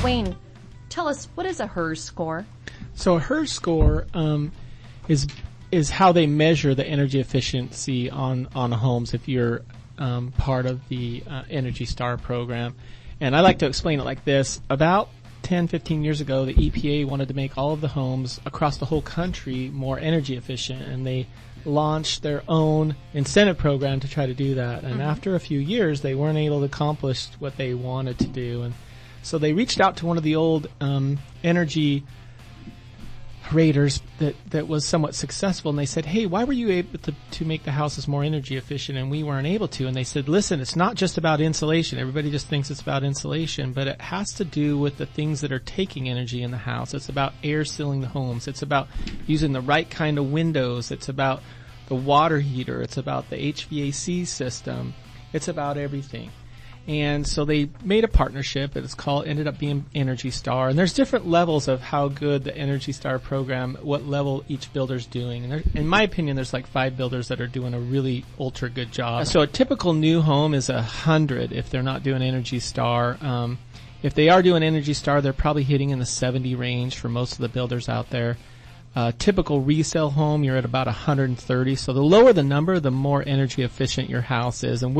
Wayne, tell us, what is a HERS score? So a HERS score is how they measure the energy efficiency on homes if you're part of the Energy Star program. And I like to explain it like this. About 10, 15 years ago, the EPA wanted to make all of the homes across the whole country more energy efficient, and they launched their own incentive program to try to do that. And after a few years, they weren't able to accomplish what they wanted to do. And so they reached out to one of the old energy raters that was somewhat successful, and they said, hey, why were you able to make the houses more energy efficient and we weren't able to? And they said, listen, it's not just about insulation. Everybody just thinks it's about insulation, but it has to do with the things that are taking energy in the house. It's about air sealing the homes. It's about using the right kind of windows. It's about the water heater. It's about the HVAC system. It's about everything. And so they made a partnership. Ended up being Energy Star. And there's different levels of how good the Energy Star program, what level each builder's doing. And in my opinion, there's like 5 builders that are doing a really ultra good job. So a typical new home is 100 if they're not doing Energy Star. If they are doing Energy Star, they're probably hitting in the 70 range for most of the builders out there. Typical resale home, you're at about 130. So the lower the number, the more energy efficient your house is. And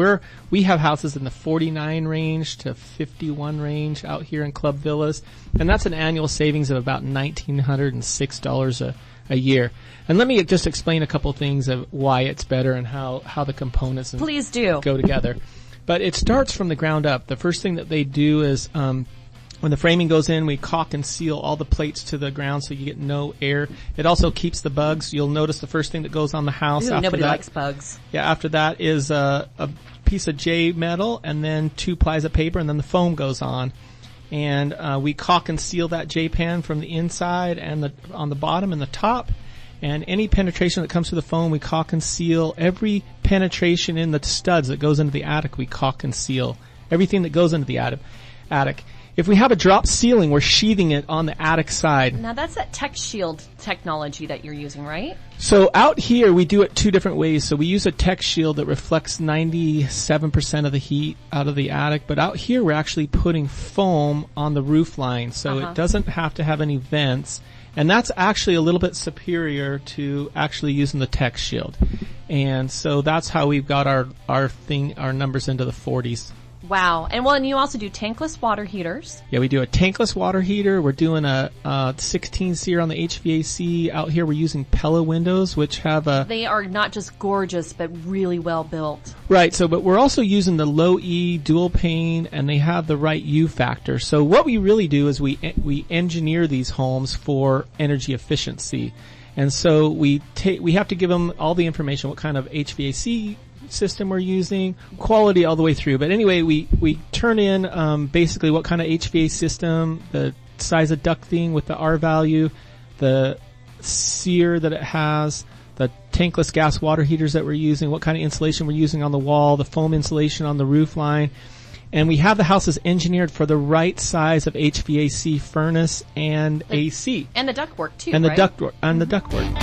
we have houses in the 49 range to 51 range out here in Club Villas. And that's an annual savings of about $1,906 a year. And let me just explain a couple things of why it's better and how the components Please do. Go together. But it starts from the ground up. The first thing that they do is when the framing goes in, we caulk and seal all the plates to the ground so you get no air. It also keeps the bugs. You'll notice the first thing that goes on the house. Nobody likes bugs. Yeah, after that is a piece of J metal and then 2 plies of paper, and then the foam goes on. And we caulk and seal that J pan from the inside and on the bottom and the top. And any penetration that comes through the foam, we caulk and seal. Every penetration in the studs that goes into the attic, we caulk and seal. Everything that goes into the attic. If we have a drop ceiling, we're sheathing it on the attic side. Now that's that Tech Shield technology that you're using, right? So out here, we do it 2 different ways. So we use a Tech Shield that reflects 97% of the heat out of the attic. But out here, we're actually putting foam on the roof line. So it doesn't have to have any vents. And that's actually a little bit superior to actually using the Tech Shield. And so that's how we've got our numbers into the 40s. Wow. And you also do tankless water heaters. Yeah, we do a tankless water heater. We're doing a 16-seer on the HVAC. Out here, we're using Pella windows, which have They are not just gorgeous, but really well built. Right. But we're also using the low E dual pane, and they have the right U factor. So what we really do is we engineer these homes for energy efficiency. And so we have to give them all the information, what kind of HVAC system we're using, quality all the way through. But anyway, we turn in basically what kind of HVAC system, the size of ducting with the R value, the sear that it has, the tankless gas water heaters that we're using, what kind of insulation we're using on the wall, the foam insulation on the roof line. And we have the houses engineered for the right size of HVAC furnace and AC. And the ductwork too, and right? The ductwork.